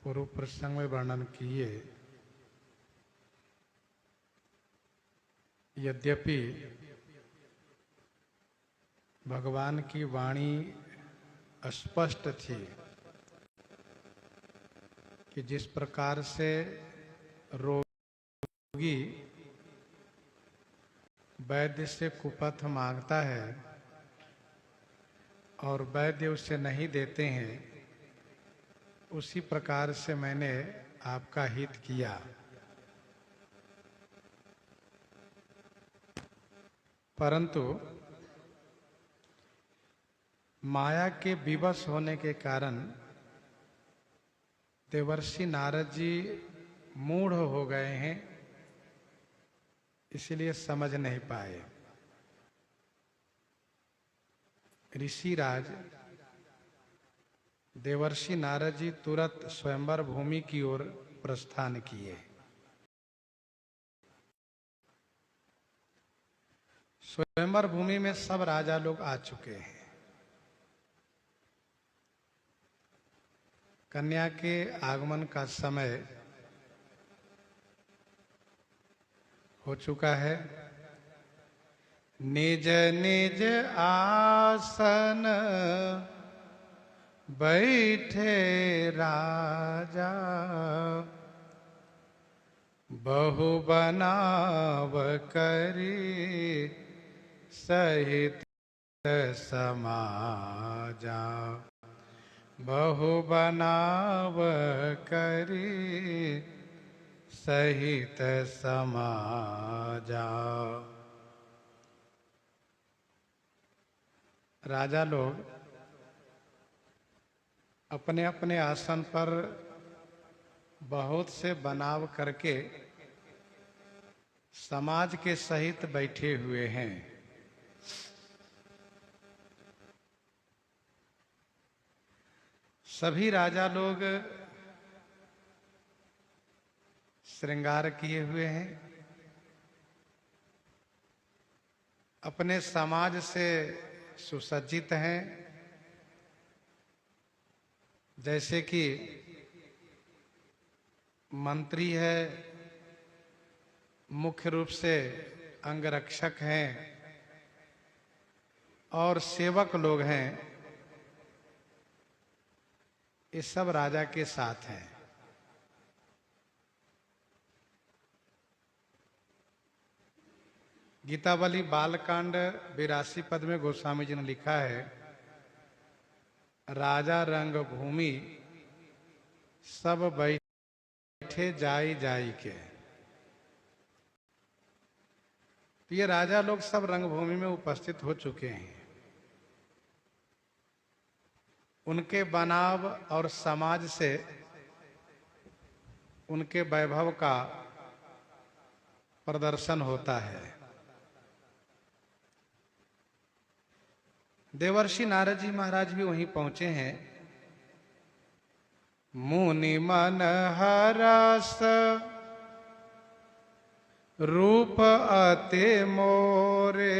पूर्व प्रसंग में वर्णन किए, यद्यपि भगवान की वाणी स्पष्ट थी कि जिस प्रकार से रोगी वैद्य से कुपथ मांगता है और वैद्य उसे नहीं देते हैं, उसी प्रकार से मैंने आपका हित किया। परंतु माया के विवश होने के कारण देवर्षि नारद जी मूढ़ हो गए हैं, इसलिए समझ नहीं पाए। ऋषिराज देवर्षि नारद जी तुरंत स्वयंवर भूमि की ओर प्रस्थान किए। स्वयंवर भूमि में सब राजा लोग आ चुके हैं। कन्या के आगमन का समय हो चुका है। निज निज आसन बैठे राजा, बहु बनाव करी सहित समाजा। बहु बनाव करी सहित समाजा। राजा लोग अपने अपने आसन पर बहुत से बनाव करके समाज के सहित बैठे हुए हैं। सभी राजा लोग श्रृंगार किए हुए हैं, अपने समाज से सुसज्जित हैं। जैसे कि मंत्री है, मुख्य रूप से अंगरक्षक हैं और सेवक लोग हैं, ये सब राजा के साथ हैं। गीतावली बालकांड 82 पद में गोस्वामी जी ने लिखा है, राजा रंग भूमि सब बैठे जाई जाई के। तो ये राजा लोग सब रंगभूमि में उपस्थित हो चुके हैं। उनके बनाव और समाज से उनके वैभव का प्रदर्शन होता है। देवर्षि नारद जी महाराज भी वहीं पहुंचे हैं। मुनि मन हरस रूप अति मोरे,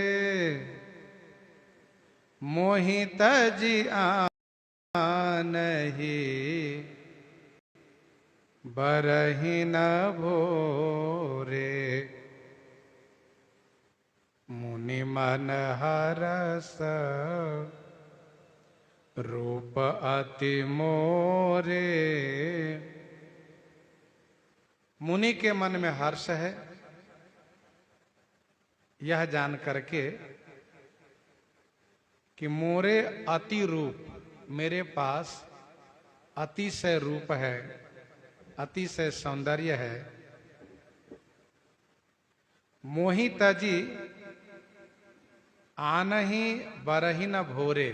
मोहित जी नहीं बरहि न भोरे। मुनि मन हरस रूप अति मोरे। मुनि के मन में हर्ष है, यह जान करके कि मोरे अति रूप, मेरे पास अतिशय रूप है, अतिशय सौंदर्य है। मोहित जी आनहि बरहि न भोरे।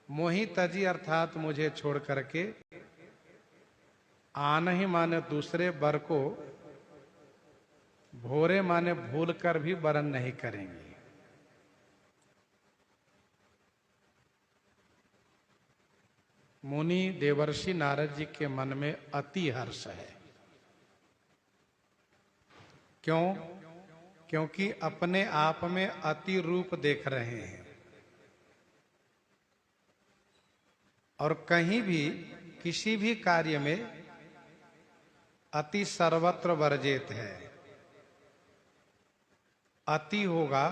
मोहित जी अर्थात मुझे छोड़ करके आनहि माने दूसरे वर को, भोरे माने भूल कर भी वरण नहीं करेंगे। मुनि देवर्षि नारद जी के मन में अति हर्ष है। क्यों? क्योंकि अपने आप में अति रूप देख रहे हैं और कहीं भी किसी भी कार्य में अति सर्वत्र वर्जित है। अति होगा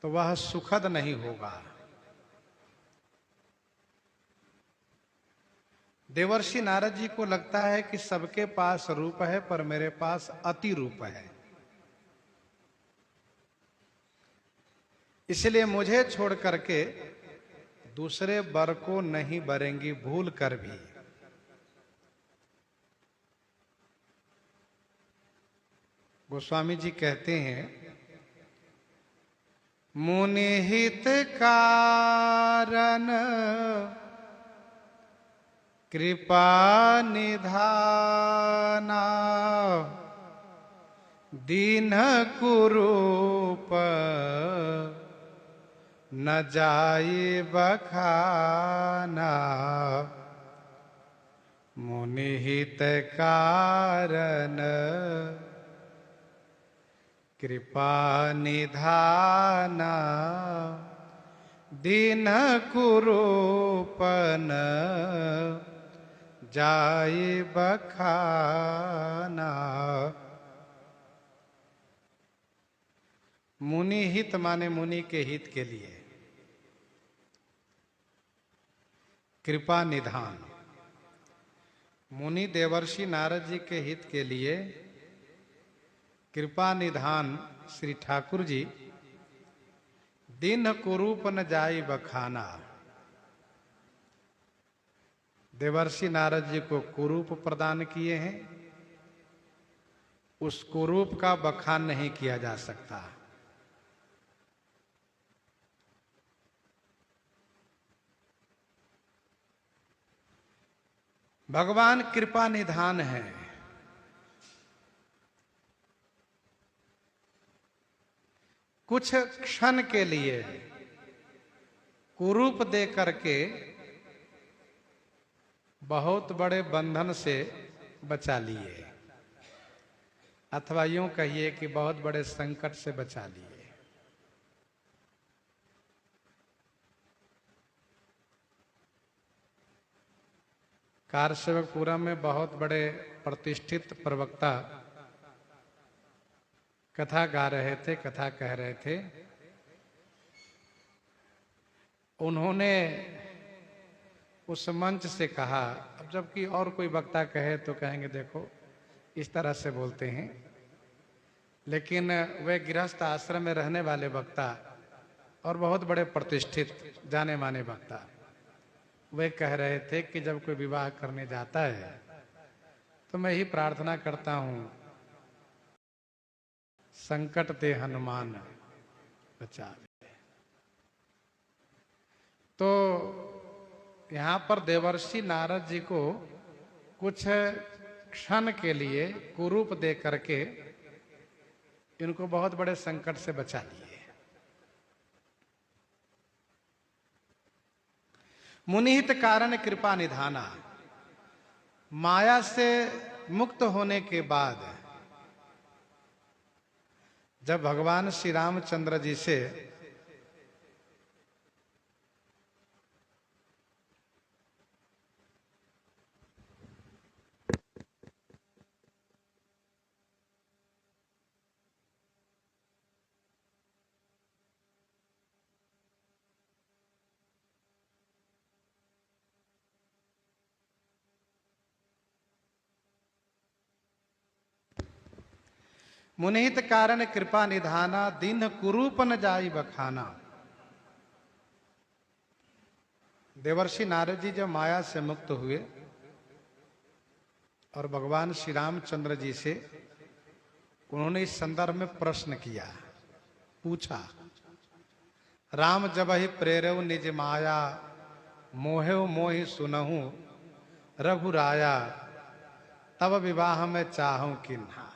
तो वह सुखद नहीं होगा। देवर्षि नारद जी को लगता है कि सबके पास रूप है पर मेरे पास अति रूप है, इसलिए मुझे छोड़ करके दूसरे वर को नहीं बरेंगी भूल कर भी। गोस्वामी जी कहते हैं, मुनि हित कारण कृपा निधाना, दीन कुरूप न जाई बखाना। मुनि हित कारण कृपा निधाना, दीन कुरूप न जाई बखाना। मुनि हित माने मुनि के हित के लिए, कृपा निधान मुनि देवर्षि नारद जी के हित के लिए कृपा निधान श्री ठाकुर जी दीन कुरूप न जाई बखाना। देवर्षि नारद जी को कुरूप प्रदान किए हैं, उस कुरूप का बखान नहीं किया जा सकता। भगवान कृपा निधान है। कुछ क्षण के लिए कुरूप दे करके बहुत बड़े बंधन से बचा लिए, अथवा यूं कहिए कि बहुत बड़े संकट से बचा लिए। कारसेवकपुरम में बहुत बड़े प्रतिष्ठित प्रवक्ता कथा गा रहे थे, कथा कह रहे थे। उन्होंने उस मंच से कहा, अब जबकि और कोई वक्ता कहे तो कहेंगे देखो इस तरह से बोलते हैं, लेकिन वे गृहस्थ आश्रम में रहने वाले वक्ता और बहुत बड़े प्रतिष्ठित जाने माने वक्ता, वे कह रहे थे कि जब कोई विवाह करने जाता है तो मैं ही प्रार्थना करता हूं, संकट ते हनुमान बचावे। तो यहां पर देवर्षि नारद जी को कुछ क्षण के लिए कुरूप दे करके इनको बहुत बड़े संकट से बचा लिए। मुनिहित कारण कृपा निधाना, माया से मुक्त होने के बाद जब भगवान श्री रामचंद्र जी से मुनिहित कारण कृपा निधाना, दीन कुरूप न जाई बखाना। देवर्षि नारद जी जब माया से मुक्त हुए और भगवान श्री रामचंद्र जी से उन्होंने इस संदर्भ में प्रश्न किया, पूछा, राम जब ही प्रेरव निज माया, मोहेव मोहि सुनहु रघुराया, तब विवाह में चाहूं किन्हा।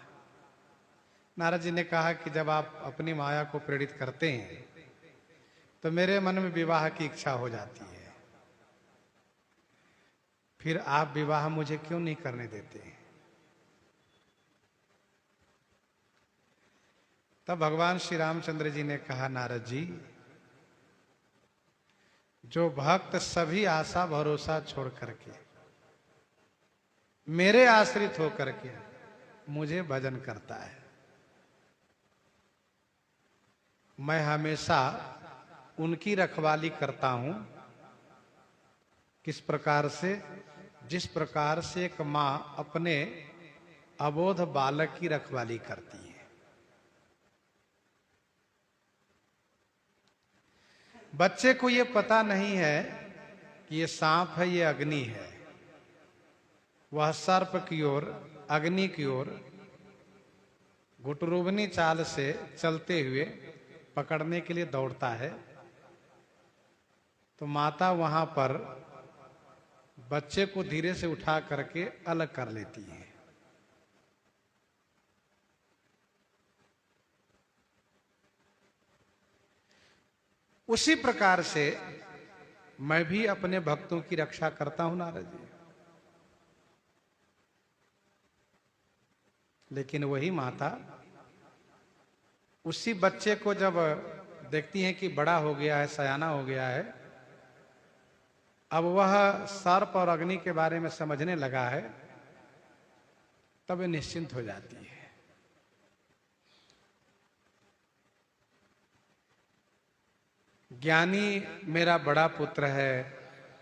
नारद जी ने कहा कि जब आप अपनी माया को प्रेरित करते हैं तो मेरे मन में विवाह की इच्छा हो जाती है, फिर आप विवाह मुझे क्यों नहीं करने देते? तब भगवान श्री रामचंद्र जी ने कहा, नारद जी, जो भक्त सभी आशा भरोसा छोड़ करके मेरे आश्रित होकर के मुझे भजन करता है। मैं हमेशा उनकी रखवाली करता हूं। किस प्रकार से? जिस प्रकार से एक मां अपने अबोध बालक की रखवाली करती है। बच्चे को यह पता नहीं है कि ये सांप है, ये अग्नि है। वह सर्प की ओर, अग्नि की ओर घुटरुबनी चाल से चलते हुए पकड़ने के लिए दौड़ता है। तो माता वहां पर बच्चे को धीरे से उठा करके अलग कर लेती है। उसी प्रकार से मैं भी अपने भक्तों की रक्षा करता हूं नारद जी। लेकिन वही माता उसी बच्चे को जब देखती है कि बड़ा हो गया है, सयाना हो गया है, अब वह सर्प और अग्नि के बारे में समझने लगा है, तब वे निश्चिंत हो जाती है। ज्ञानी मेरा बड़ा पुत्र है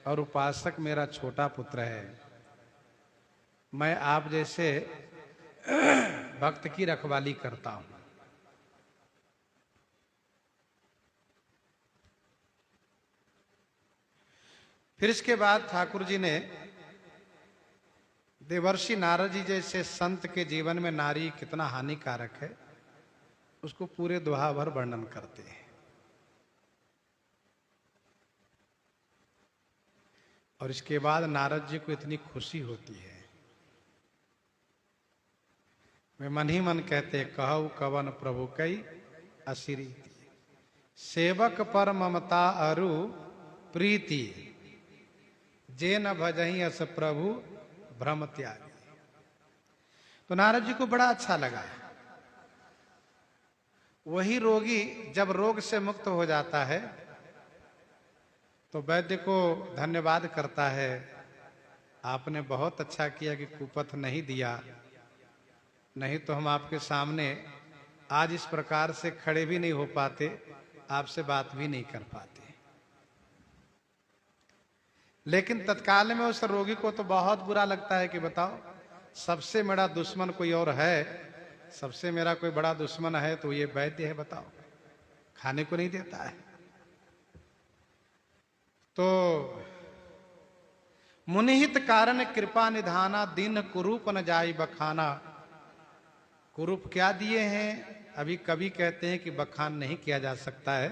और उपासक मेरा छोटा पुत्र है। मैं आप जैसे भक्त की रखवाली करता हूं। फिर इसके बाद ठाकुर जी ने देवर्षि नारद जी जैसे संत के जीवन में नारी कितना हानिकारक है उसको पूरे दोहा भर वर्णन करते हैं। और इसके बाद नारद जी को इतनी खुशी होती है, वे मन ही मन कहते, कहु कवन प्रभु कई असिरी, सेवक पर ममता अरु प्रीति, जे न भजही अस प्रभु भ्रम त्यागी। तो नारद जी को बड़ा अच्छा लगा। वही रोगी जब रोग से मुक्त हो जाता है तो वैद्य को धन्यवाद करता है, आपने बहुत अच्छा किया कि कुपथ नहीं दिया, नहीं तो हम आपके सामने आज इस प्रकार से खड़े भी नहीं हो पाते, आपसे बात भी नहीं कर पाते। लेकिन तत्काल में उस रोगी को तो बहुत बुरा लगता है कि बताओ, सबसे मेरा दुश्मन कोई और है, सबसे मेरा कोई बड़ा दुश्मन है तो ये वैद्य है। बताओ, खाने को नहीं देता है। तो मुनिहित कारण कृपा निधाना, दिन कुरूप न जाई बखाना। कुरूप क्या दिए हैं? अभी कवि कहते हैं कि बखान नहीं किया जा सकता है।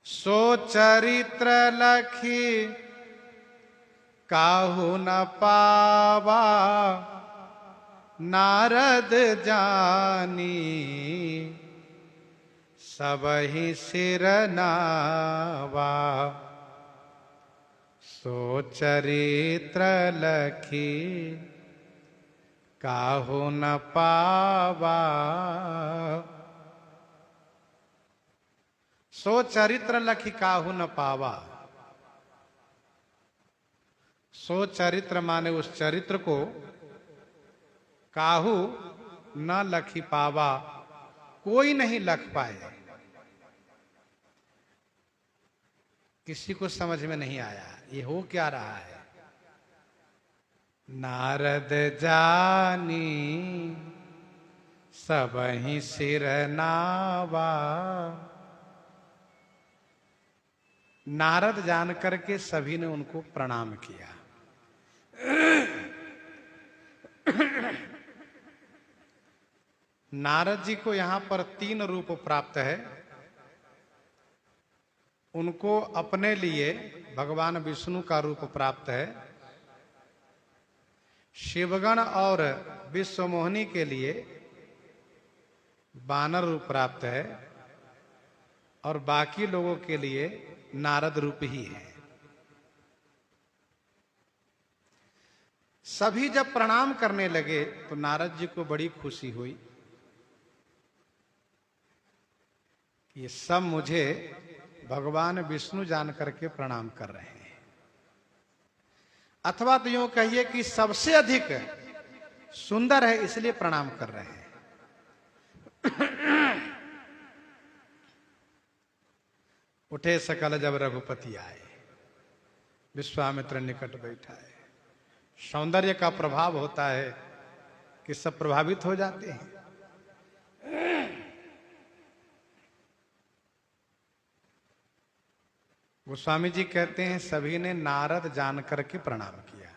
सो चरित्र लखी काहू न पावा, नारद जानी सबहि सिर नावा। सो चरित्र लखी काहू न पावा। सो चरित्र लखी काहू न पावा। सो चरित्र माने उस चरित्र को, काहू न लखी पावा, कोई नहीं लख पाए। किसी को समझ में नहीं आया ये हो क्या रहा है। नारद जानी सबहि सिर नावा। नारद जान करके सभी ने उनको प्रणाम किया। नारद जी को यहां पर 3 रूप प्राप्त है। उनको अपने लिए भगवान विष्णु का रूप प्राप्त है, शिवगण और विश्वमोहिनी के लिए वानर रूप प्राप्त है, और बाकी लोगों के लिए नारद रूप ही है। सभी जब प्रणाम करने लगे तो नारद जी को बड़ी खुशी हुई। ये सब मुझे भगवान विष्णु जान करके प्रणाम कर रहे हैं। अथवा तो यूं कहिए कि सबसे अधिक सुंदर है, इसलिए प्रणाम कर रहे हैं। उठे सकल जब रघुपति आए, विश्वामित्र निकट बैठा है। सौंदर्य का प्रभाव होता है कि सब प्रभावित हो जाते हैं। गोस्वामी जी कहते हैं सभी ने नारद जान करके प्रणाम किया,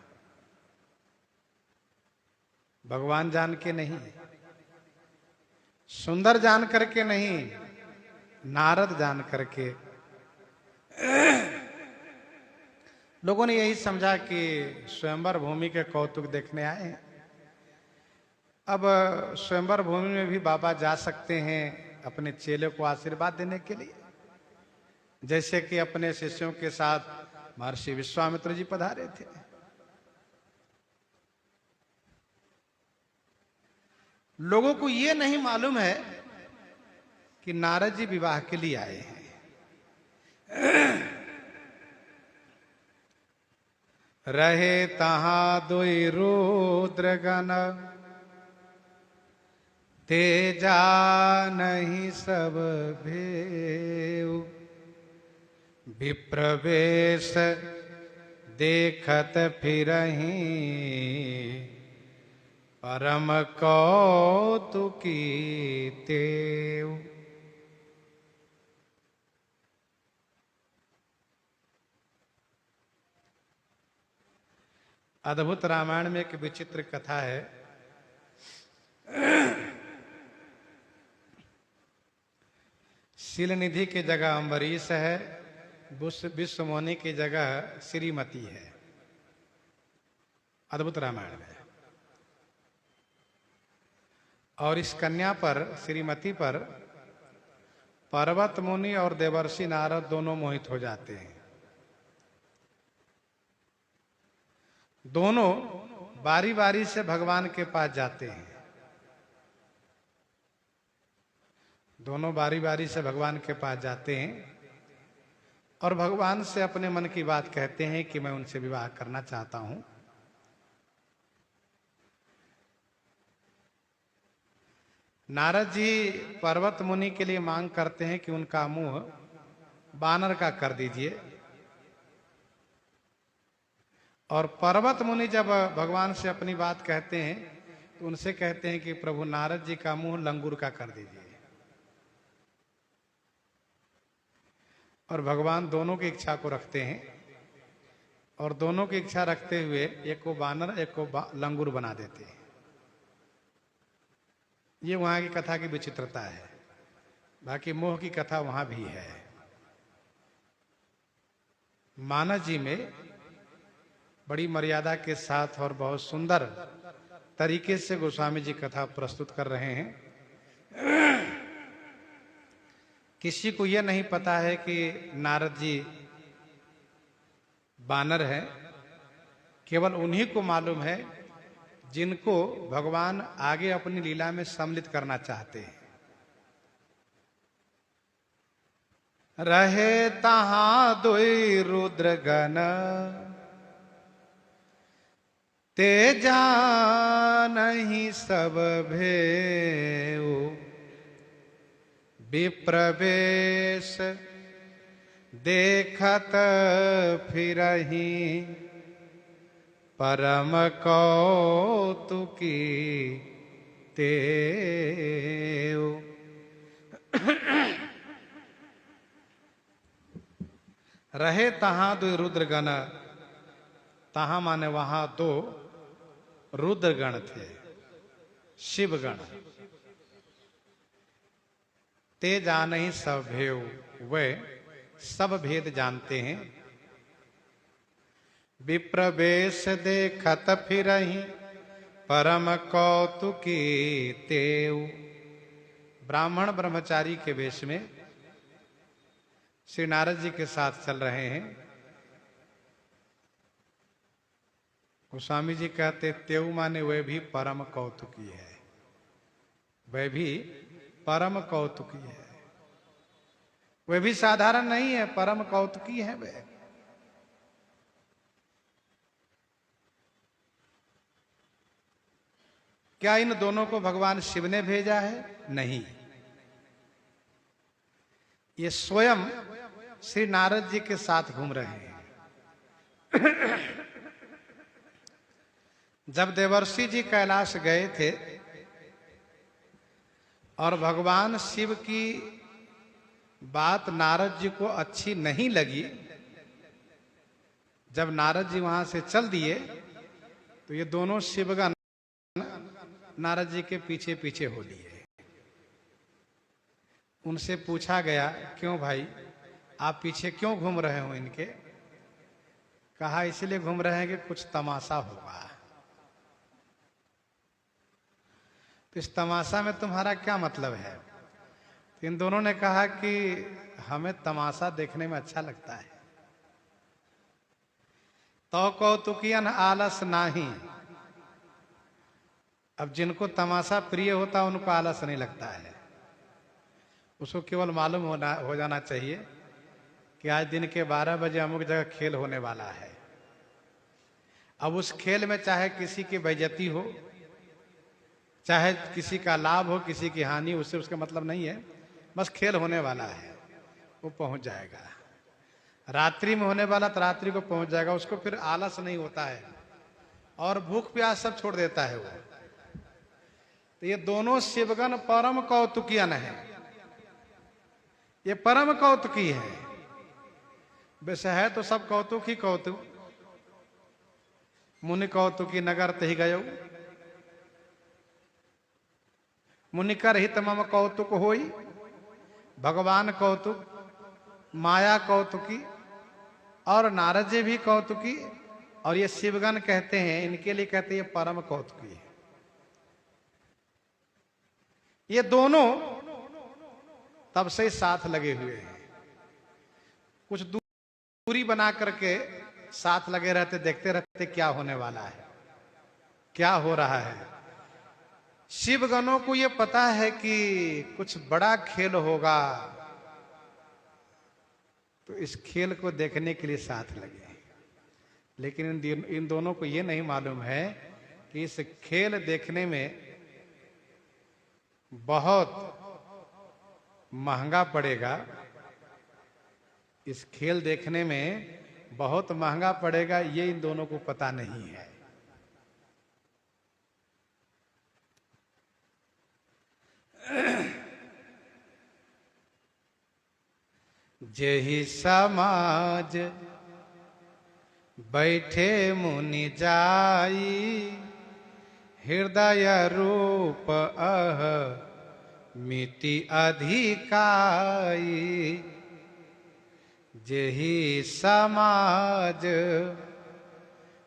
भगवान जान के नहीं, सुंदर जान करके नहीं, नारद जान करके। लोगों ने यही समझा कि स्वयंवर भूमि के कौतुक देखने आए हैं। अब स्वयंवर भूमि में भी बाबा जा सकते हैं अपने चेले को आशीर्वाद देने के लिए, जैसे कि अपने शिष्यों के साथ महर्षि विश्वामित्र जी पधारे थे। लोगों को यह नहीं मालूम है कि नारद जी विवाह के लिए आए हैं। रहे तहां दुई रुद्रगण, तेजा नहीं सब भेउ, विप्रवेश देखत फिरहीं, परम कौतुकी तेउ। अद्भुत रामायण में एक विचित्र कथा है। शीलनिधि की जगह अम्बरीश है, विश्वमोनि की जगह श्रीमती है। अद्भुत रामायण में। और इस कन्या पर, श्रीमती पर, पर्वत मुनि और देवर्षि नारद दोनों मोहित हो जाते हैं। दोनों बारी बारी से भगवान के पास जाते हैं। दोनों बारी बारी से भगवान के पास जाते हैं और भगवान से अपने मन की बात कहते हैं कि मैं उनसे विवाह करना चाहता हूं। नारद जी पर्वत मुनि के लिए मांग करते हैं कि उनका मुंह बानर का कर दीजिए। और पर्वत मुनि जब भगवान से अपनी बात कहते हैं तो उनसे कहते हैं कि प्रभु नारद जी का मुंह लंगूर का कर दीजिए। और भगवान दोनों की इच्छा को रखते हैं और दोनों की इच्छा रखते हुए एक को बानर एक को लंगूर बना देते हैं। ये वहां की कथा की विचित्रता है। बाकी मोह की कथा वहां भी है। मानस जी में बड़ी मर्यादा के साथ और बहुत सुंदर तरीके से गोस्वामी जी कथा प्रस्तुत कर रहे हैं। किसी को यह नहीं पता है कि नारद जी बानर हैं। केवल उन्हीं को मालूम है जिनको भगवान आगे अपनी लीला में सम्मिलित करना चाहते हैं। रहे तहां दुई रुद्रगण, तेजा नहीं सब भेउ, विप्रवेश देखत फिरहीं, परम कौतुकी तेउ। रहे तहां दो रुद्रगण, तहां माने वहां दो रुद्रगण थे, शिवगण। ते जानहि सब भेउ, वे सब भेद जानते हैं। विप्रवेश देखत फिरहीं, परम कौतुकी तेउ। ब्राह्मण ब्रह्मचारी के वेश में श्री नारद जी के साथ चल रहे हैं। गोस्वामी जी कहते तेउ माने वे भी परम कौतुकी है, वे भी परम कौतुकी है। वे भी साधारण नहीं है, परम कौतुकी है वे। क्या इन दोनों को भगवान शिव ने भेजा है? नहीं, ये स्वयं श्री नारद जी के साथ घूम रहे हैं। जब देवर्षि जी कैलाश गए थे और भगवान शिव की बात नारद जी को अच्छी नहीं लगी, जब नारद जी वहां से चल दिए तो ये दोनों शिवगण नारद जी के पीछे पीछे हो लिए। उनसे पूछा गया, क्यों भाई आप पीछे क्यों घूम रहे हो इनके? कहा इसलिए घूम रहे हैं कि कुछ तमाशा होगा। तो इस तमाशा में तुम्हारा क्या मतलब है? तो इन दोनों ने कहा कि हमें तमाशा देखने में अच्छा लगता है। तो कौतुकियन आलस नाही। अब जिनको तमाशा प्रिय होता उनको आलस नहीं लगता है, उसको केवल मालूम हो जाना चाहिए कि आज दिन के 12 बजे अमुक जगह खेल होने वाला है। अब उस खेल में चाहे किसी की बेइज्जती हो, चाहे किसी का लाभ हो, किसी की हानि, उससे उसका मतलब नहीं है, बस खेल होने वाला है, वो पहुंच जाएगा। रात्रि में होने वाला तो रात्रि को पहुंच जाएगा, उसको फिर आलस नहीं होता है और भूख प्यास सब छोड़ देता है वो। तो ये दोनों शिवगण परम कौतुकियन है, ये परम कौतुकी है। वैसे है तो सब कौतुक ही कौतुक। मुनि कौतुकी नगर तही गयो, मुनिकर हित मम कौतुक होई। भगवान कौतुक, माया कौतुकी और नारद जी भी कौतुकी, और ये शिवगण कहते हैं, इनके लिए कहते हैं ये परम कौतुकी है। ये दोनों तब से साथ लगे हुए हैं। कुछ दूरी बना करके साथ लगे रहते, देखते रहते क्या होने वाला है, क्या हो रहा है। शिवगणों को ये पता है कि कुछ बड़ा खेल होगा, तो इस खेल को देखने के लिए साथ लगे। लेकिन इन दोनों को ये नहीं मालूम है कि इस खेल देखने में बहुत महंगा पड़ेगा। इस खेल देखने में बहुत महंगा पड़ेगा, ये इन दोनों को पता नहीं है। जेहि समाज बैठे मुनि जाई, हृदय रूप अह मिति अधिकाई। जेहि समाज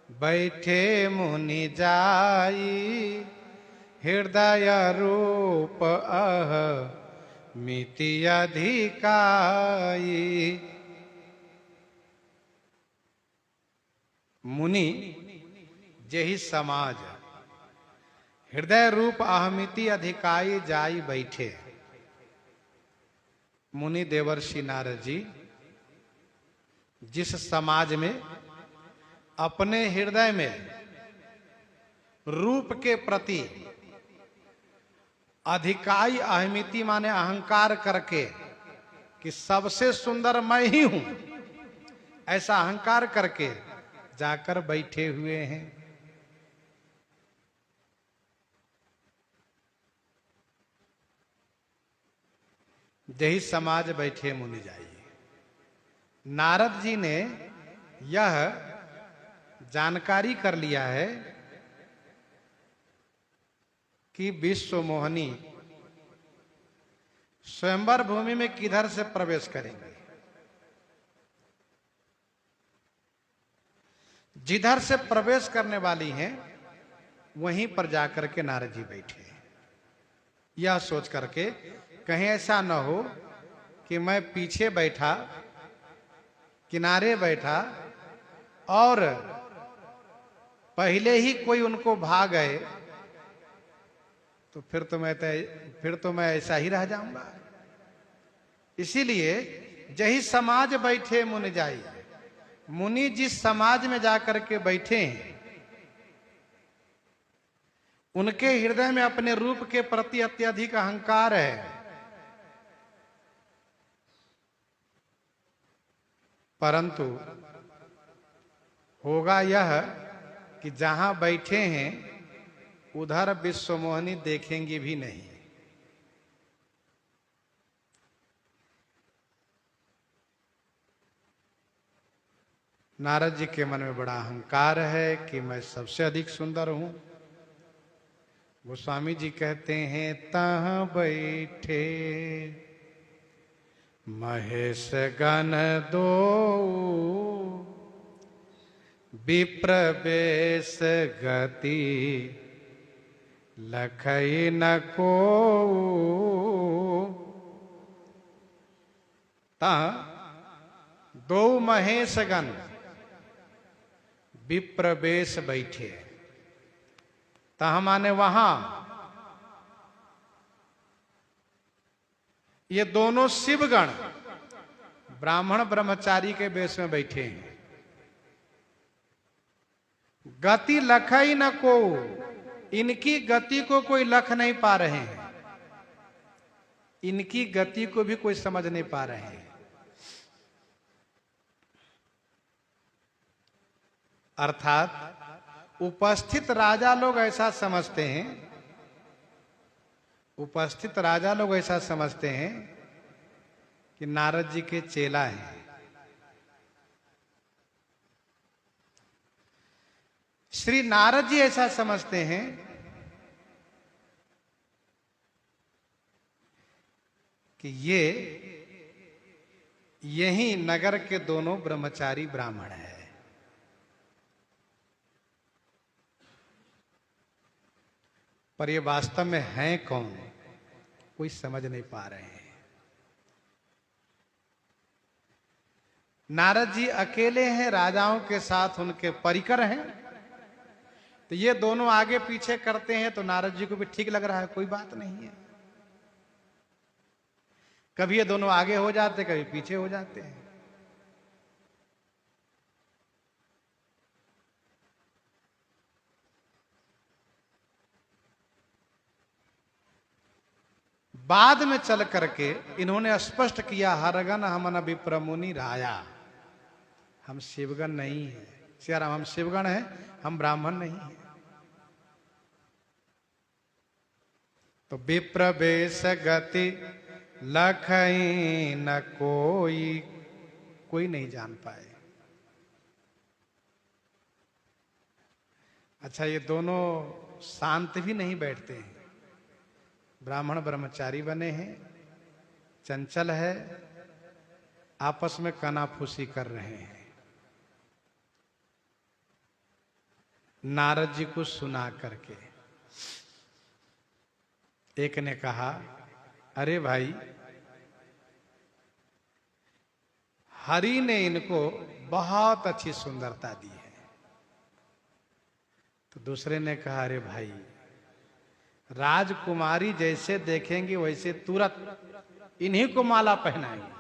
बैठे मुनि जाई, हृदय रूप अह मिति अधिकाई। मुनि जेहि समाज, हृदय रूप अहमिति अधिकाई जाई बैठे। मुनि देवर्षि नारद जी जिस समाज में अपने हृदय में रूप के प्रति अधिकाई, अहमिति माने अहंकार करके कि सबसे सुंदर मैं ही हूं, ऐसा अहंकार करके जाकर बैठे हुए हैं। जही समाज बैठे मुनि जाइए। नारद जी ने यह जानकारी कर लिया है कि विश्व मोहिनी स्वयंवर भूमि में किधर से प्रवेश करेंगे। जिधर से प्रवेश करने वाली हैं वहीं पर जाकर के नारद जी बैठे, यह सोच करके कहीं ऐसा न हो कि मैं पीछे बैठा, किनारे बैठा और पहले ही कोई उनको भाग गए तो फिर तो मैं ऐसा ही रह जाऊंगा। इसीलिए जही समाज बैठे मुनि जाई, मुनि जिस समाज में जाकर के बैठे हैं उनके हृदय में अपने रूप के प्रति अत्यधिक अहंकार है। परंतु होगा यह कि जहां बैठे हैं उधर विश्वमोहिनी देखेंगी भी नहीं। नारद जी के मन में बड़ा अहंकार है कि मैं सबसे अधिक सुंदर हूं। गोस्वामी जी कहते हैं, तहाँ बैठे महेश गण दो, विप्र बेश गति लखई न को। तहाँ दो महेश गण विप्र बेश बैठे। तहाँ माने वहां, ये दोनों शिवगण ब्राह्मण ब्रह्मचारी के वेश में बैठे हैं। गति लखई न को, इनकी गति को कोई लख नहीं पा रहे हैं, इनकी गति को भी कोई समझ नहीं पा रहे हैं। अर्थात उपस्थित राजा लोग ऐसा समझते हैं, उपस्थित राजा लोग ऐसा समझते हैं कि नारद जी के चेला हैं। श्री नारद जी ऐसा समझते हैं कि ये यही नगर के दोनों ब्रह्मचारी ब्राह्मण हैं। पर ये वास्तव में हैं कौन, कोई समझ नहीं पा रहे हैं। नारद जी अकेले हैं, राजाओं के साथ उनके परिकर हैं। तो ये दोनों आगे पीछे करते हैं तो नारद जी को भी ठीक लग रहा है, कोई बात नहीं है। कभी ये दोनों आगे हो जाते, कभी पीछे हो जाते हैं। बाद में चल करके इन्होंने स्पष्ट किया, हरगन हमन विप्र मुनि राया, हम शिवगण नहीं है। सियाराम, हम शिवगण हैं, हम ब्राह्मण नहीं हैं। तो विप्र बेश गति लखई न कोई, कोई नहीं जान पाए। अच्छा, ये दोनों शांत भी नहीं बैठते हैं। ब्राह्मण ब्रह्मचारी बने हैं, चंचल है, आपस में कनाफूसी कर रहे हैं। नारद जी को सुना करके एक ने कहा, अरे भाई, हरि ने इनको बहुत अच्छी सुंदरता दी है। तो दूसरे ने कहा, अरे भाई, राजकुमारी जैसे देखेंगे वैसे तुरंत इन्हीं को माला पहनाएंगे।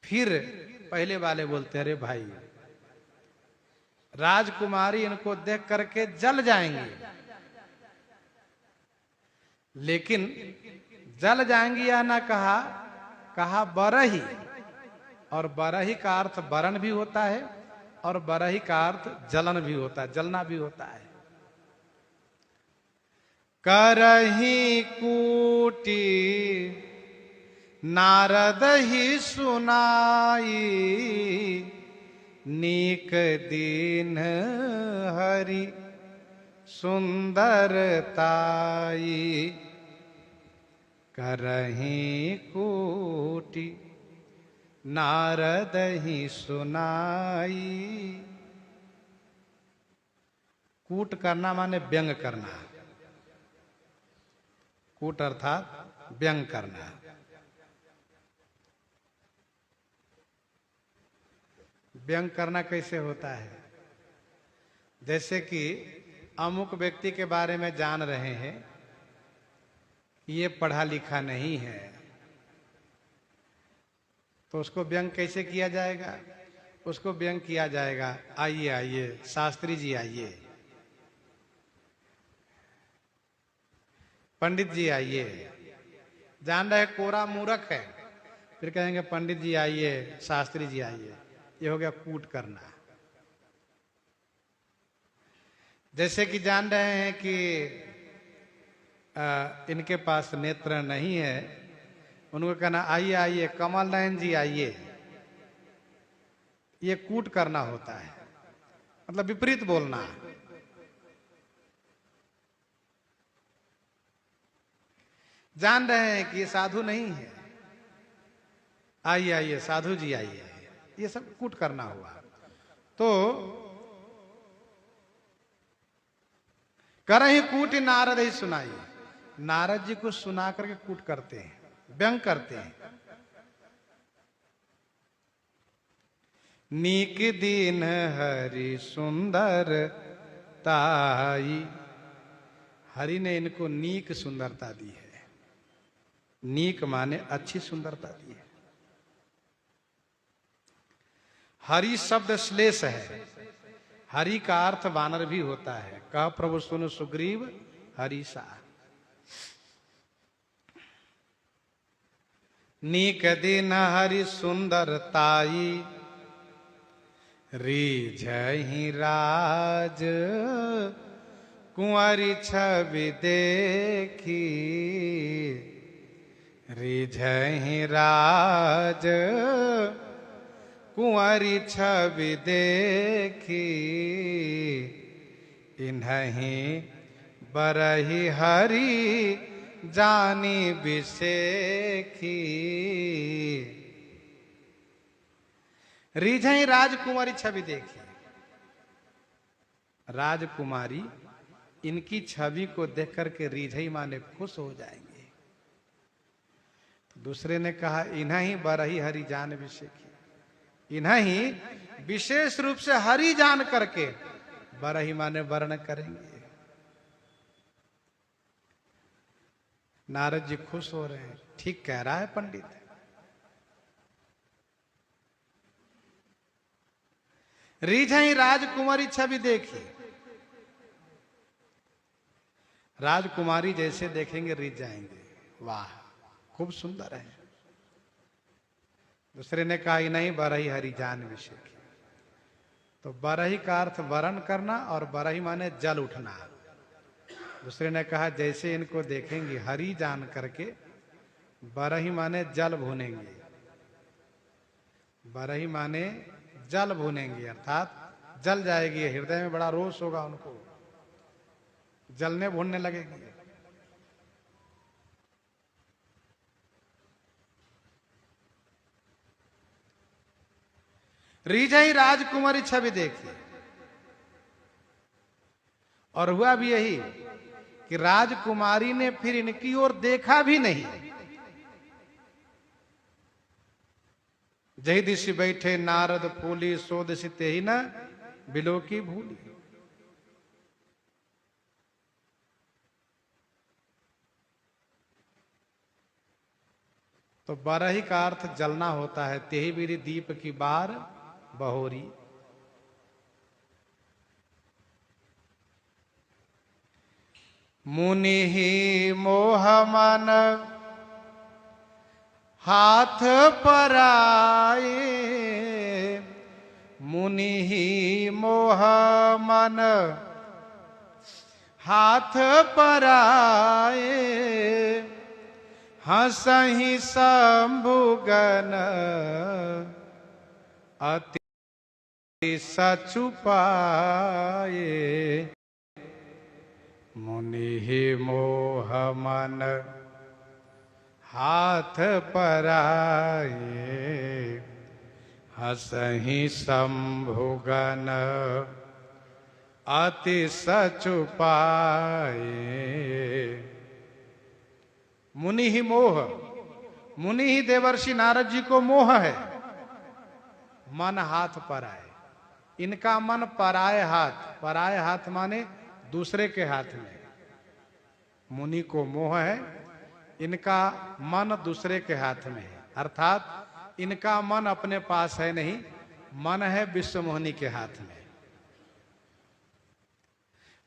फिर पहले वाले बोलते, अरे भाई, राजकुमारी इनको देख करके जल जाएंगे, लेकिन जल जाएंगी या ना कहा, कहा बरही। और बरही का अर्थ बरन भी होता है और बरही का अर्थ जलन भी होता है, जलना भी होता है। करही कूटी नारद ही सुनाई, नीक दीन हरि सुंदरताई। करही कूटी नारद ही सुनाई। कूट करना माने व्यंग करना, कूट अर्थात व्यंग करना। व्यंग करना कैसे होता है? जैसे कि अमुक व्यक्ति के बारे में जान रहे हैं, ये पढ़ा लिखा नहीं है, तो उसको व्यंग कैसे किया जाएगा? उसको व्यंग किया जाएगा। आइए आइए शास्त्री जी आइए, पंडित जी आइए। जान रहे कोरा मूर्ख है, फिर कहेंगे पंडित जी आइए, शास्त्री जी आइए। ये हो गया कूट करना। जैसे कि जान रहे हैं कि इनके पास नेत्र नहीं है, उनको कहना आइए आइए कमल नयन जी आइए, ये कूट करना होता है, मतलब विपरीत बोलना। जान रहे हैं कि ये साधु नहीं है, आइए आइए साधु जी आइए, ये सब कूट करना हुआ। तो करहि कूट नारद ही सुनाई, नारद जी को सुना करके कूट करते हैं, व्यंग करते हैं। नीक दीन हरि सुंदर ताई, हरि ने इनको नीक सुंदरता दी है। नीक माने अच्छी सुंदरता दी है। हरि शब्द श्लेष है, हरि का अर्थ वानर भी होता है। कह प्रभु सुन सुग्रीव हरिसा। नीक दिन हरि सुंदरताई, रीझहि राज कुंवरी छवि देखी, रीझहि राज कुंवरी छवि देखी, इन्हीं बरही हरि जानी बिसेखी। रीझई राजकुमारी छवि देखी, राजकुमारी इनकी छवि को देख करके रीझई माने खुश हो जाएंगे। तो दूसरे ने कहा इन्हीं बरही हरि जान बिसेखी, इन्हीं विशेष रूप से हरि जान करके बरही माने वर्ण करेंगे। नारद जी खुश हो रहे हैं, ठीक कह रहा है पंडित। रीझई राजकुमारी छवि देखी, राजकुमारी जैसे देखेंगे रीझ जाएंगे, वाह खूब सुंदर है। दूसरे ने कहा नहीं बरही हरि जान विषय की। तो बरही का अर्थ वरण करना और बरही माने जल उठना। दूसरे ने कहा जैसे इनको देखेंगे हरि जान करके, बरही माने जल भूनेंगे, बरही माने जल भूनेंगे, अर्थात जल जाएगी, हृदय में बड़ा रोष होगा उनको, जलने भूनने लगेगी। रीझई राजकुमारी छवि देखी, और हुआ भी यही कि राजकुमारी ने फिर इनकी ओर देखा भी नहीं। जही दिशि बैठे नारद फूली, सो दिशि तेहि न बिलो की भूली। तो बरही का अर्थ जलना होता है। तेहि बिरि दीप की बार बहोरी। मुनि ही मोह मन हाथ पराए, मुनि ही मोह मन हाथ पराए, हंसहि शंभुगन अति सचुपाए। मुनि ही मोह मन हाथ पराए, हंसहि शंभुगन अति सचुपाए। मुनि ही मोह, मुनि ही देवर्षि नारद जी को मोह है। मन हाथ पराए, इनका मन पराए हाथ, पराए हाथ माने दूसरे के हाथ में। मुनि को मोह है, इनका मन दूसरे के हाथ में है, अर्थात इनका मन अपने पास है नहीं, मन है विश्वमोहिनी के हाथ में।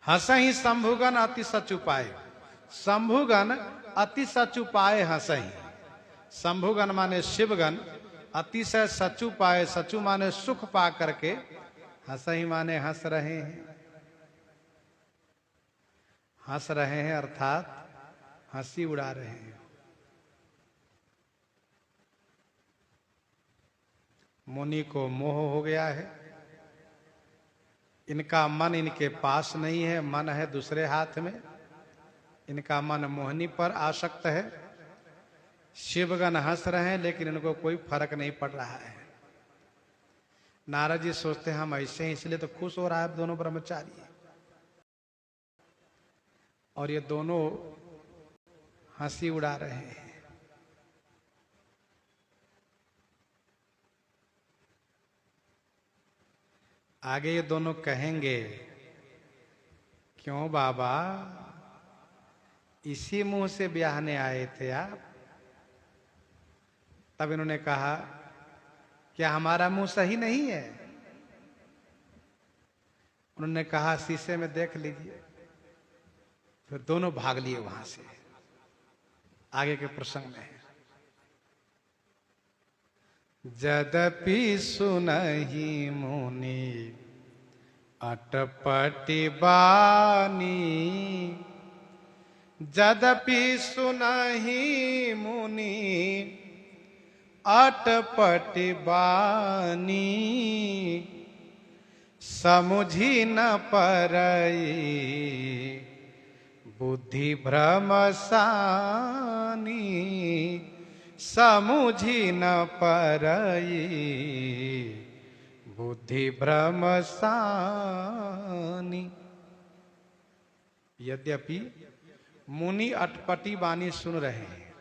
हंसही शंभुगन अति सचुपाए, शंभुगन अति सचुपाए हंसही। शंभुगन माने शिवगन, अतिशय सचु पाए, सचु माने सुख पा करके, हंसही माने हंस रहे हैं। हंस रहे हैं अर्थात हंसी उड़ा रहे हैं। मुनि को मोह हो गया है, इनका मन इनके पास नहीं है, मन है दूसरे हाथ में। इनका मन मोहिनी पर आसक्त है। शिवगण हंस रहे हैं लेकिन इनको कोई फर्क नहीं पड़ रहा है। नारद जी सोचते हैं हम ऐसे हैं इसलिए तो खुश हो रहा है दोनों ब्रह्मचारी, और ये दोनों हंसी उड़ा रहे हैं। आगे ये दोनों कहेंगे, क्यों बाबा इसी मुंह से ब्याहने आए थे आप? तब इन्होंने कहा, क्या हमारा मुंह सही नहीं है? उन्होंने कहा शीशे में देख लीजिए। फिर दोनों भाग लिए वहां से। आगे के प्रसंग में है, जदपि सुनहि मुनि अटपटी बानी, जदपि सुनहि मुनि अटपटी बानी, समुझी न परई बुद्धि भ्रम सानी, समुझी न परई बुद्धि भ्रम सानी। यद्यपि मुनि अटपटी वाणी सुन रहे हैं।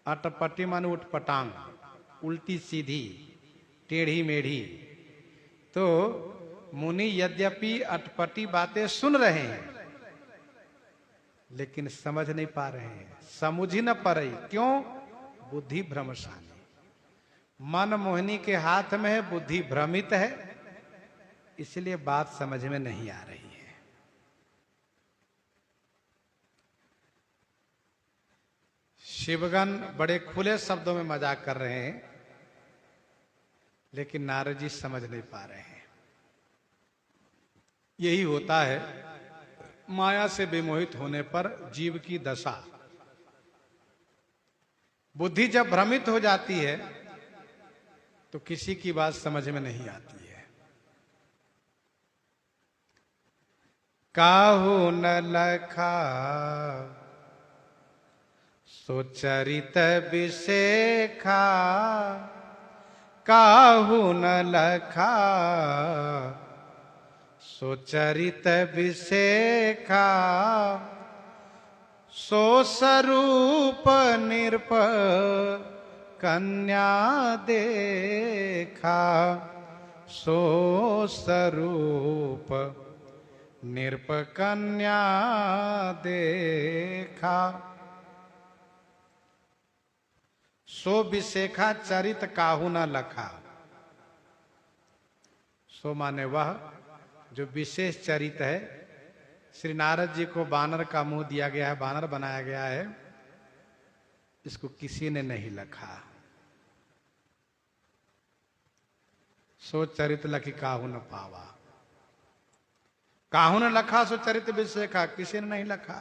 अटपटी माने उटपटांग, उल्टी सीधी, टेढ़ी मेढ़ी। तो मुनि यद्यपि अटपटी बातें सुन रहे हैं लेकिन समझ नहीं पा रहे हैं। समुझी न परई, क्यों? बुद्धि भ्रमशानी, मन मोहिनी के हाथ में है, बुद्धि भ्रमित है, इसलिए बात समझ में नहीं आ रही है। शिवगण बड़े खुले शब्दों में मजाक कर रहे हैं लेकिन नारद जी समझ नहीं पा रहे हैं। यही होता है माया से विमोहित होने पर जीव की दशा। बुद्धि जब भ्रमित हो जाती है तो किसी की बात समझ में नहीं आती है। काहू न लखा सो चरित विशेखा, काहू न लखा सो चरित विशेखा, सो स्वरूप निरप कन्या देखा, सो स्वरूप निरप कन्या देखा। सो विशेखा चरित काहू न लखा। सो माने वह जो विशेष चरित है। श्री नारद जी को बानर का मुंह दिया गया है, बानर बनाया गया है, इसको किसी ने नहीं लखा। सो चरित लखी काहू न पावा, काहू न लखा सो चरित विशेखा, किसी ने नहीं लखा,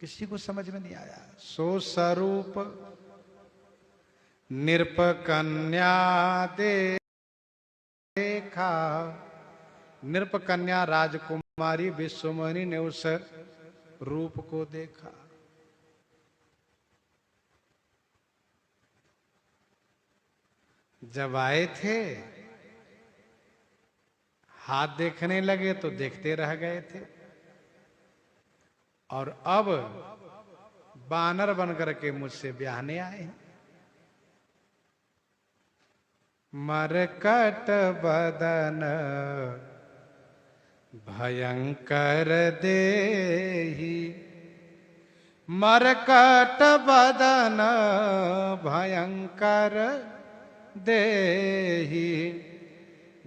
किसी को समझ में नहीं आया। सो स्वरूप निरप कन्या देखा, निरप कन्या राजकुमारी विश्वमोहिनी ने उस रूप को देखा। जब आए थे हाथ देखने लगे तो देखते रह गए थे, और अब बानर बनकर के मुझसे ब्याहने आए हैं। मरकट बदन भयंकर देहि, मरकट बदन भयंकर देहि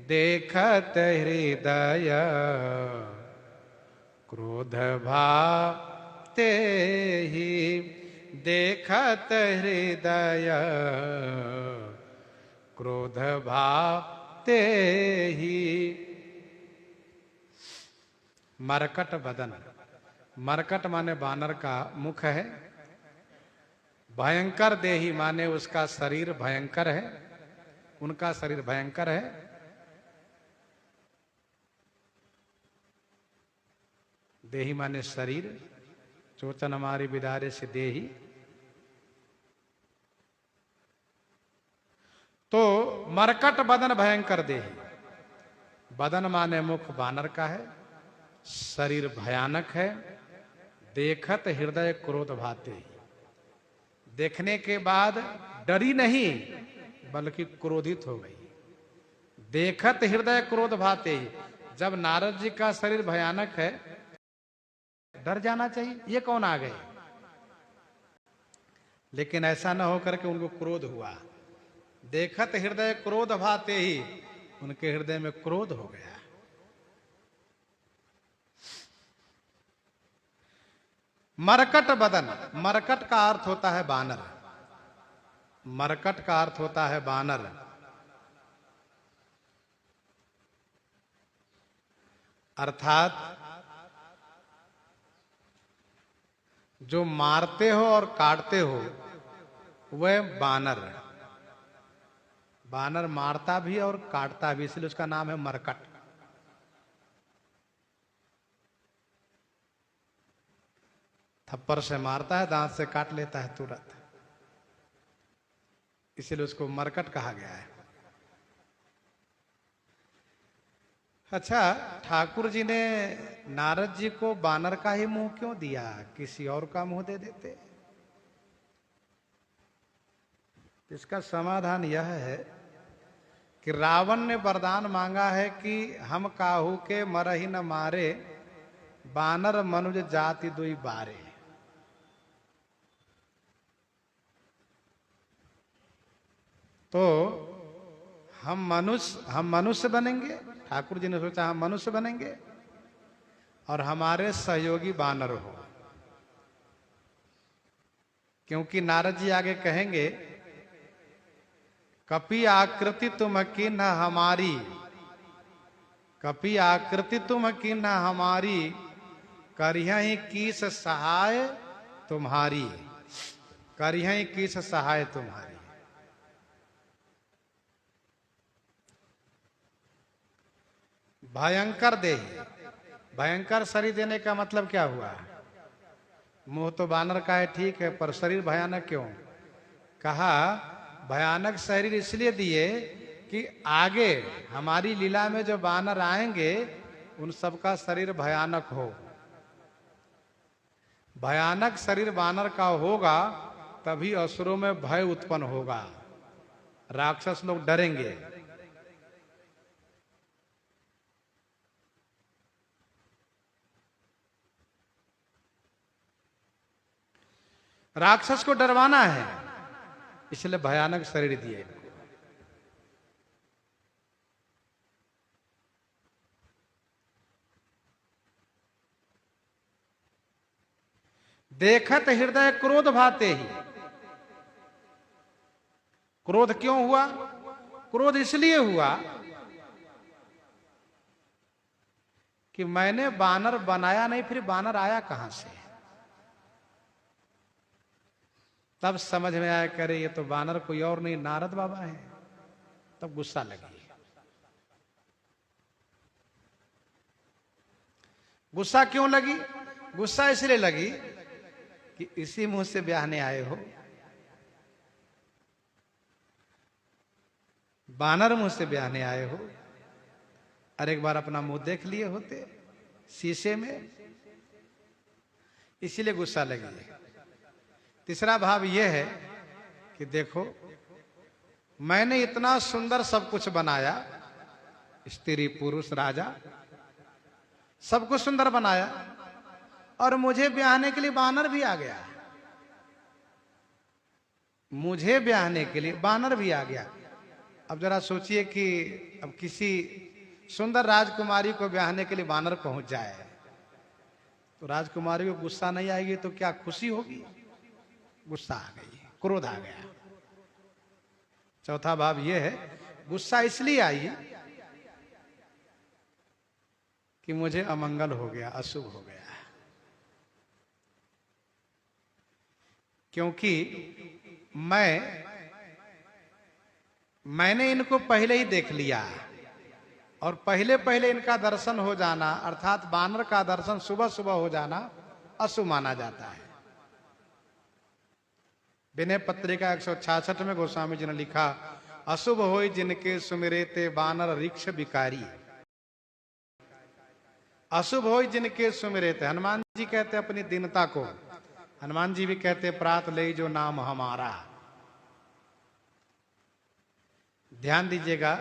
देखत हृदय क्रोध भाते ही देखत हृदय क्रोध भाते ही। मरकट बदन, मरकट माने बानर का मुख है, भयंकर देही माने उसका शरीर भयंकर है, उनका शरीर भयंकर है। देही माने शरीर, चोचन हमारी बिदारे से देही। तो मरकट बदन भयंकर देही, बदन माने मुख बानर का है, शरीर भयानक है। देखत हृदय क्रोध भाते ही, देखने के बाद डरी नहीं बल्कि क्रोधित हो गई। देखत हृदय क्रोध भाते ही, जब नारद जी का शरीर भयानक है डर जाना चाहिए, ये कौन आ गए। लेकिन ऐसा न होकर के उनको क्रोध हुआ। देखत हृदय क्रोध भाते ही, उनके हृदय में क्रोध हो गया। मरकट बदन, मरकट का अर्थ होता है बानर, मरकट का अर्थ होता है बानर। अर्थात जो मारते हो और काटते हो वह बानर। बानर मारता भी और काटता भी, इसलिए उसका नाम है मरकट। थप्पड़ से मारता है, दांत से काट लेता है तुरंत, इसलिए उसको मरकट कहा गया है। अच्छा, ठाकुर जी ने नारद जी को बानर का ही मुंह क्यों दिया, किसी और का मुंह दे देते। इसका समाधान यह है कि रावण ने वरदान मांगा है कि हम काहू के मरहि न मारे, बानर मनुज जाति दुई बारे। तो हम मनुष्य बनेंगे, ठाकुर जी ने सोचा हम मनुष्य बनेंगे और हमारे सहयोगी बानर हो। क्योंकि नारद जी आगे कहेंगे, कपि आकृति तुम किन्ह हमारी, कपि आकृति तुम किन्ह हमारी, करिहहि कीस सहाय तुम्हारी, करिहहि कीस सहाय तुम्हारी। भयंकर देही, भयंकर शरीर देने का मतलब क्या हुआ। मुंह तो बानर का है ठीक है, पर शरीर भयानक क्यों। कहा भयानक शरीर इसलिए दिए कि आगे हमारी लीला में जो बानर आएंगे उन सबका शरीर भयानक हो। भयानक शरीर बानर का होगा तभी असुरों में भय उत्पन्न होगा, राक्षस लोग डरेंगे। राक्षस को डरवाना है, इसलिए भयानक शरीर दिए। देखत हृदय क्रोध भाते ही, क्रोध क्यों हुआ। क्रोध इसलिए हुआ कि मैंने बानर बनाया नहीं, फिर बानर आया कहां से। तब समझ में आया, करे ये तो बानर कोई और नहीं नारद बाबा है। तब गुस्सा लगी। गुस्सा क्यों लगी। गुस्सा इसलिए लगी कि इसी मुंह से ब्याहने आए हो, बानर मुंह से ब्याहने आए हो। अरे एक बार अपना मुंह देख लिए होते शीशे में, इसीलिए गुस्सा लगी। तीसरा भाव यह है कि देखो मैंने इतना सुंदर सब कुछ बनाया, स्त्री पुरुष राजा सब कुछ सुंदर बनाया, और मुझे ब्याहने के लिए बानर भी आ गया। मुझे ब्याहने के लिए बानर भी आ गया। अब जरा सोचिए कि अब किसी सुंदर राजकुमारी को ब्याहने के लिए वानर पहुंच जाए तो राजकुमारी को गुस्सा नहीं आएगी तो क्या खुशी होगी? गुस्सा आ गई, क्रोध आ गया। चौथा भाव यह है, गुस्सा इसलिए आई कि मुझे अमंगल हो गया, अशुभ हो गया, क्योंकि मैंने इनको पहले ही देख लिया और पहले पहले इनका दर्शन हो जाना अर्थात वानर का दर्शन सुबह सुबह हो जाना अशुभ माना जाता है। विनय पत्रिका 166 में गोस्वामी जी ने लिखा, अशुभ होय जिनके सुमिरे ते वानर रिक्ष विकारी। अशुभ होय जिनके सुमिरे थे। हनुमान जी कहते अपनी दीनता को, हनुमान जी भी कहते प्रात ले जो नाम हमारा। ध्यान दीजिएगा,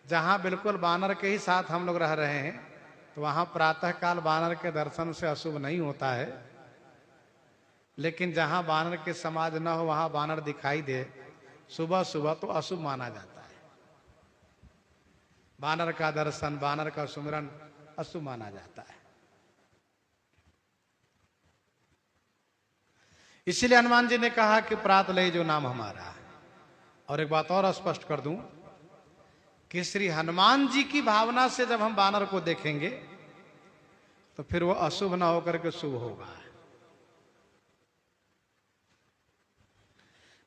जहां बिल्कुल वानर के ही साथ हम लोग रह रहे हैं तो वहां प्रातः काल वानर के दर्शन से अशुभ नहीं होता है, लेकिन जहां वानर के समाज न हो वहां वानर दिखाई दे सुबह सुबह तो अशुभ माना जाता है। वानर का दर्शन, वानर का सुमिरन अशुभ माना जाता है। इसीलिए हनुमान जी ने कहा कि प्रात ले जो नाम हमारा। और एक बात और स्पष्ट कर दूं कि श्री हनुमान जी की भावना से जब हम वानर को देखेंगे तो फिर वो अशुभ ना होकर के शुभ होगा।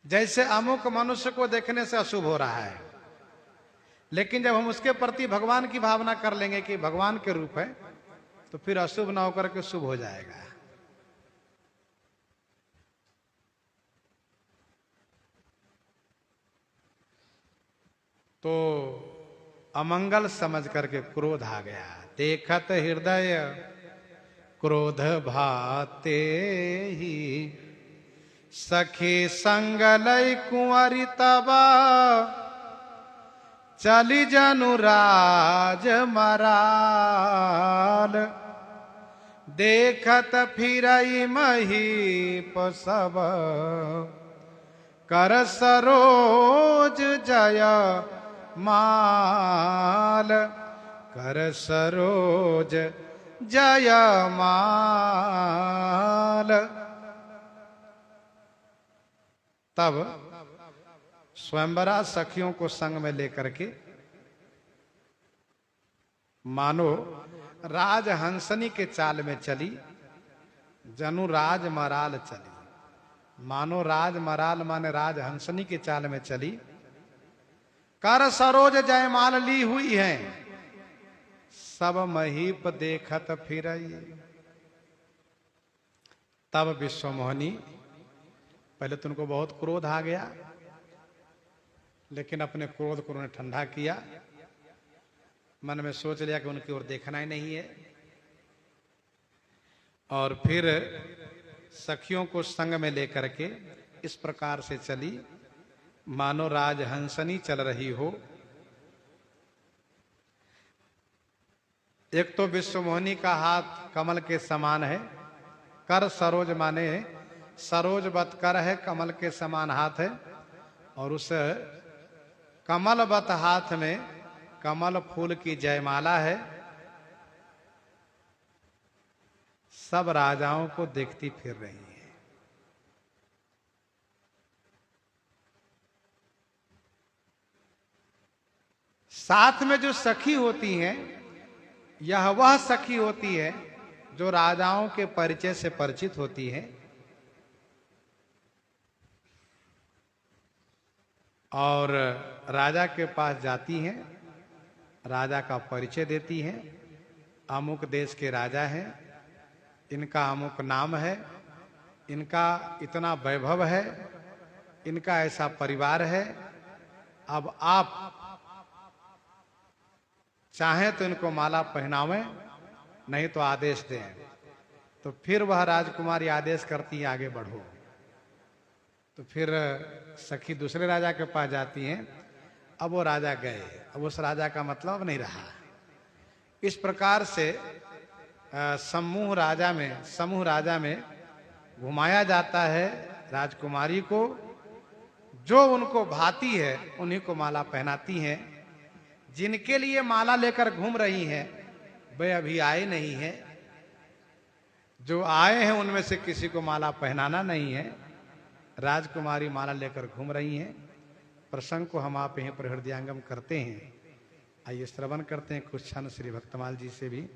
जैसे अमुक मनुष्य को देखने से अशुभ हो रहा है, लेकिन जब हम उसके प्रति भगवान की भावना कर लेंगे कि भगवान के रूप है तो फिर अशुभ ना होकर के शुभ हो जाएगा। तो अमंगल समझ करके क्रोध आ गया। देखत हृदय क्रोध भाते ही, सखी संग लय कुंवरी तबा, चली जनु राज मराल। देखत फिरई महीप सब, कर सरोज जय माल। कर सरोज जय माल। तब स्वयंवरा सखियों को संग में लेकर के मानो राजहंसनी के चाल में चली, जनु राज मराल चली। मानो राज मराल माने राजहंसनी के चाल में चली। कर सरोज जयमाल ली हुई है, सब महीप देखत फिरई। तब विश्वमोहिनी, पहले तो उनको बहुत क्रोध आ गया, लेकिन अपने क्रोध को उन्होंने ठंडा किया। मन में सोच लिया कि उनकी ओर देखना ही नहीं है। और फिर सखियों को संग में लेकर के इस प्रकार से चली मानो राजहंसनी चल रही हो। एक तो विश्वमोहिनी का हाथ कमल के समान है। कर सरोज माने सरोजवत कर है, कमल के समान हाथ है। और उस कमलवत हाथ में कमल फूल की जयमाला है। सब राजाओं को देखती फिर रही है। साथ में जो सखी होती हैं, यह वह सखी होती है जो राजाओं के परिचय से परिचित होती है और राजा के पास जाती हैं, राजा का परिचय देती हैं। अमुक देश के राजा हैं, इनका अमुक नाम है, इनका इतना वैभव है, इनका ऐसा परिवार है। अब आप चाहें तो इनको माला पहनावें, नहीं तो आदेश दें। तो फिर वह राजकुमारी आदेश करती है आगे बढ़ो। तो फिर सखी दूसरे राजा के पास जाती हैं। अब वो राजा गए, अब उस राजा का मतलब नहीं रहा। इस प्रकार से समूह राजा में घुमाया जाता है राजकुमारी को, जो उनको भाती है उन्हीं को माला पहनाती हैं। जिनके लिए माला लेकर घूम रही हैं वे अभी आए नहीं हैं। जो आए हैं उनमें से किसी को माला पहनाना नहीं है। राजकुमारी माला लेकर घूम रही हैं। प्रसंग को हम आप यहीं पर हृदयंगम करते हैं। आइए श्रवण करते हैं कुछ क्षण श्री भक्तमाल जी से भी।